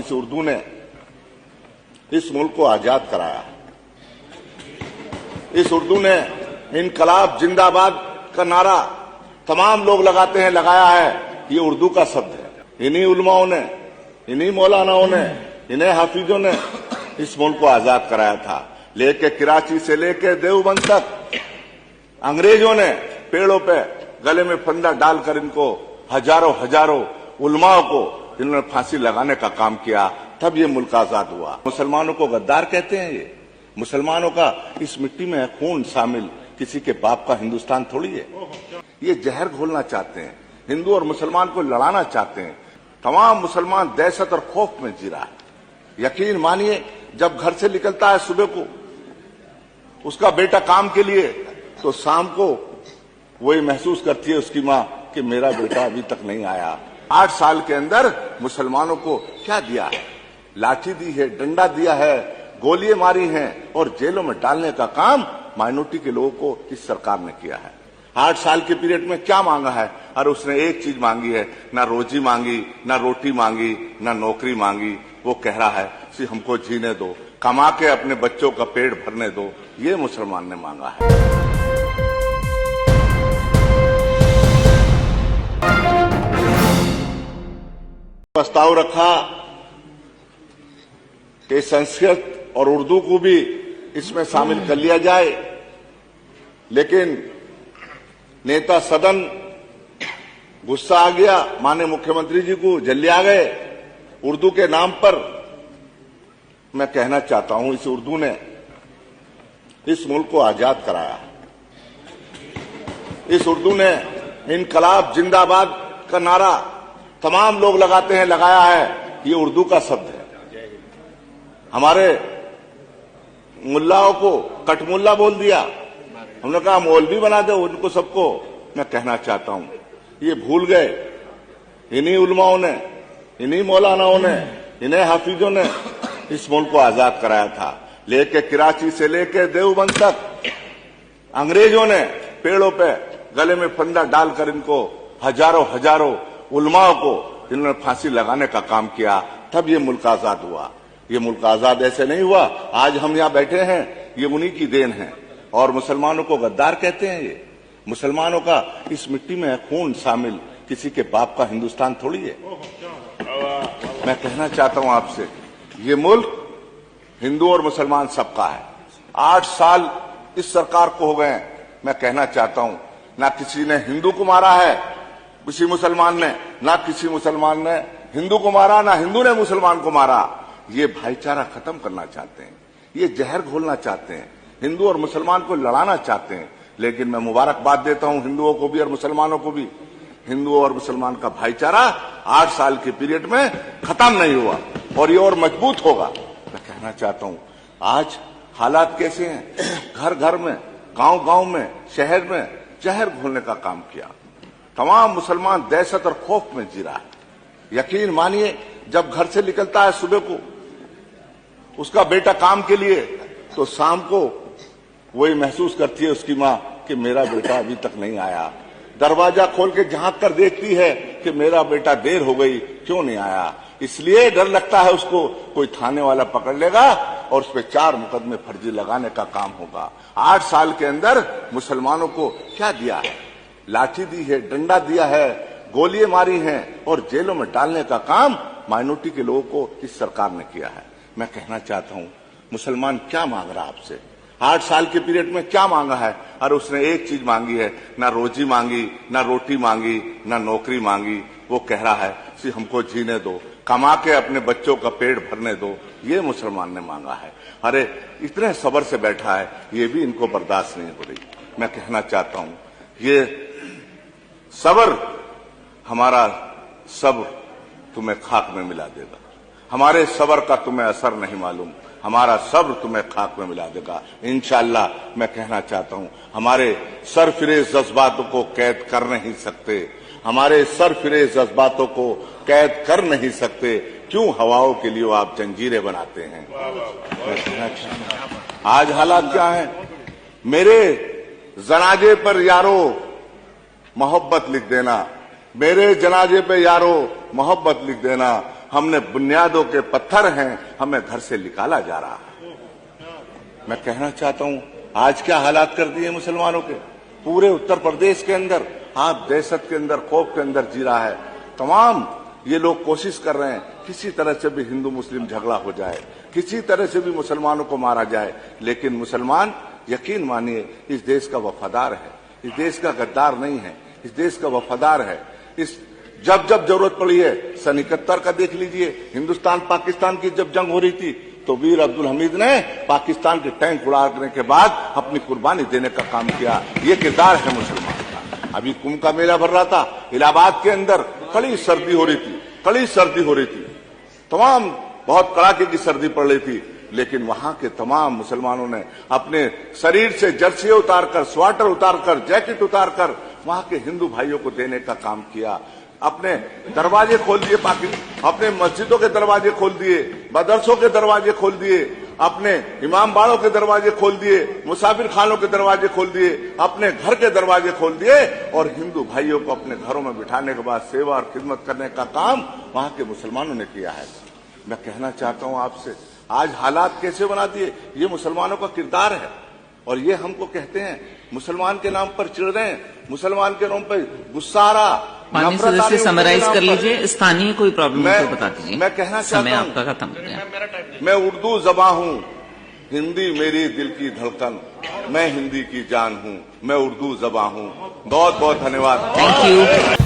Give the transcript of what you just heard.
इस उर्दू ने इस मुल्क को आजाद कराया। इस उर्दू ने इनकलाब जिंदाबाद का नारा तमाम लोग लगाते हैं, लगाया है। ये उर्दू का शब्द है। इन्हीं उलमाओं ने, इन्हीं मौलानाओं ने, इन्हीं हाफिजों ने इस मुल्क को आजाद कराया था। लेके कराची से लेके देवबंद तक अंग्रेजों ने पेड़ों पे गले में फंदा डालकर इनको हजारों उलमाओं को इन्होंने फांसी लगाने का काम किया, तब ये मुल्क आजाद हुआ। मुसलमानों को गद्दार कहते हैं। ये मुसलमानों का इस मिट्टी में खून शामिल, किसी के बाप का हिंदुस्तान थोड़ी है। ये जहर घोलना चाहते हैं, हिंदू और मुसलमान को लड़ाना चाहते हैं। तमाम मुसलमान दहशत और खौफ में जी रहा है। यकीन मानिए, जब घर से निकलता है सुबह को उसका बेटा काम के लिए, तो शाम को वही महसूस करती है उसकी मां कि मेरा बेटा अभी तक नहीं आया। 8 साल के अंदर मुसलमानों को क्या दिया है? लाठी दी है, डंडा दिया है, गोलियां मारी हैं और जेलों में डालने का काम माइनॉरिटी के लोगों को इस सरकार ने किया है। 8 साल के पीरियड में क्या मांगा है? अरे उसने एक चीज मांगी है, ना रोजी मांगी, ना रोटी मांगी, ना नौकरी मांगी। वो कह रहा है कि हमको जीने दो, कमा के अपने बच्चों का पेट भरने दो। ये मुसलमान ने मांगा है। प्रस्ताव रखा कि संस्कृत और उर्दू को भी इसमें शामिल कर लिया जाए, लेकिन नेता सदन गुस्सा आ गया, माननीय मुख्यमंत्री जी को जल्दी आ गए। उर्दू के नाम पर मैं कहना चाहता हूं, इस उर्दू ने इस मुल्क को आजाद कराया। इस उर्दू ने इनकलाब जिंदाबाद का नारा तमाम लोग लगाते हैं, लगाया है। ये उर्दू का शब्द है। हमारे मुल्लाओं को कटमुल्ला बोल दिया, हमने कहा मौलवी बना दो उनको सबको। मैं कहना चाहता हूं, ये भूल गए। इन्हीं उलमाओं ने, इन्हीं मौलानाओं ने, इन्हीं हाफिजों ने इस मुल्क को आजाद कराया था। लेके कराची से लेके देवबंद तक अंग्रेजों ने पेड़ों पे गले में फंदा डालकर इनको हजारों उलमाओं को इन्होंने फांसी लगाने का काम किया, तब ये मुल्क आजाद हुआ। ये मुल्क आजाद ऐसे नहीं हुआ। आज हम यहां बैठे हैं, ये उन्हीं की देन है। और मुसलमानों को गद्दार कहते हैं। ये मुसलमानों का इस मिट्टी में खून शामिल, किसी के बाप का हिंदुस्तान थोड़ी है। मैं कहना चाहता हूं आपसे, ये मुल्क हिंदू और मुसलमान सबका है। 8 साल इस सरकार को हो गए। मैं कहना चाहता हूं, ना किसी ने हिंदू को मारा है, किसी मुसलमान ने, ना किसी मुसलमान ने हिंदू को मारा, ना हिंदू ने मुसलमान को मारा। ये भाईचारा खत्म करना चाहते हैं, ये जहर घोलना चाहते हैं, हिंदू और मुसलमान को लड़ाना चाहते हैं। लेकिन मैं मुबारकबाद देता हूं हिंदुओं को भी और मुसलमानों को भी। हिंदुओं और मुसलमान का भाईचारा 8 साल के पीरियड में खत्म नहीं हुआ और ये और मजबूत होगा। मैं कहना चाहता हूं, आज हालात कैसे हैं? घर घर में, गांव में, शहर में जहर घोलने का काम किया। तमाम मुसलमान दहशत और खौफ में जी रहा है। यकीन मानिए, जब घर से निकलता है सुबह को उसका बेटा काम के लिए, तो शाम को वही महसूस करती है उसकी मां कि मेरा बेटा अभी तक नहीं आया। दरवाजा खोल के झांक कर देखती है कि मेरा बेटा देर हो गई, क्यों नहीं आया। इसलिए डर लगता है उसको कोई थाने वाला पकड़ लेगा और उस पर 4 मुकदमे फर्जी लगाने का काम होगा। 8 साल के अंदर मुसलमानों को क्या दिया है? लाठी दी है, डंडा दिया है, गोलियां मारी हैं और जेलों में डालने का काम माइनॉरिटी के लोगों को इस सरकार ने किया है। मैं कहना चाहता हूं, मुसलमान क्या मांग रहा है आपसे? 8 साल के पीरियड में क्या मांगा है? अरे उसने एक चीज मांगी है, ना रोजी मांगी, ना रोटी मांगी, ना नौकरी मांगी। वो कह रहा है कि हमको जीने दो, कमा के अपने बच्चों का पेट भरने दो। ये मुसलमान ने मांगा है। अरे इतने सब्र से बैठा है, ये भी इनको बर्दाश्त नहीं हो रही। मैं कहना चाहता हूं, ये सब्र, हमारा सब्र तुम्हें खाक में मिला देगा। हमारे सब्र का तुम्हें असर नहीं मालूम, हमारा सब्र तुम्हें खाक में मिला देगा इंशाअल्लाह। मैं कहना चाहता हूं, हमारे सरफिरेज जज्बातों को कैद कर नहीं सकते, हमारे सरफिरेज जज्बातों को कैद कर नहीं सकते। क्यों हवाओं के लिए आप जंजीरें बनाते हैं? मैं कहना चाहता हूं, आज हालात क्या है? मेरे जनाजे पर यारो मोहब्बत लिख देना, मेरे जनाजे पे यारो मोहब्बत लिख देना। हमने बुनियादों के पत्थर हैं, हमें घर से निकाला जा रहा है। मैं कहना चाहता हूं, आज क्या हालात कर दिए मुसलमानों के। पूरे उत्तर प्रदेश के अंदर आप दहशत के अंदर, खौफ के अंदर जी रहा है। तमाम ये लोग कोशिश कर रहे हैं किसी तरह से भी हिंदू मुस्लिम झगड़ा हो जाए, किसी तरह से भी मुसलमानों को मारा जाए। लेकिन मुसलमान, यकीन मानिए, इस देश का वफादार है, इस देश का गद्दार नहीं है, इस देश का वफादार है। इस जब जब जरूरत पड़ी है, सन 71 का देख लीजिए, हिंदुस्तान पाकिस्तान की जब जंग हो रही थी तो वीर अब्दुल हमीद ने पाकिस्तान के टैंक उड़ाने के बाद अपनी कुर्बानी देने का काम किया। ये किरदार है मुसलमान का। अभी कुंभ का मेला भर रहा था इलाहाबाद के अंदर, कड़ी सर्दी हो रही थी, कड़ी सर्दी हो रही थी, तमाम बहुत कड़ाके की सर्दी पड़ रही थी। लेकिन वहां के तमाम मुसलमानों ने अपने शरीर से जर्सी उतारकर, स्वेटर उतारकर, जैकेट उतारकर वहां के हिंदू भाइयों को देने का काम किया। अपने दरवाजे खोल दिए, अपने मस्जिदों के दरवाजे खोल दिए, मदरसों के दरवाजे खोल दिए, अपने इमाम बाड़ों के दरवाजे खोल दिए, मुसाफिर खानों के दरवाजे खोल दिए, अपने घर के दरवाजे खोल दिए और हिंदू भाइयों को अपने घरों में बिठाने के बाद सेवा और खिदमत करने का काम वहां के मुसलमानों ने किया है। मैं कहना चाहता हूं आपसे, आज हालात कैसे बना दिए, ये मुसलमानों का किरदार है। और ये हमको कहते हैं मुसलमान के नाम पर चिढ़ रहे हैं, मुसलमान के नाम पर गुस्सा आ रहा। माननीय सदस्य समराइज कर लीजिए, स्थानीय कोई प्रॉब्लम है तो बता दीजिए। मैं कहना चाहता हूं, समय आपका खत्म। मैं उर्दू ज़बां हूं, हिंदी मेरी दिल की धड़कन, मैं हिंदी की जान हूं, मैं उर्दू ज़बां हूं। बहुत बहुत धन्यवाद। Thank you.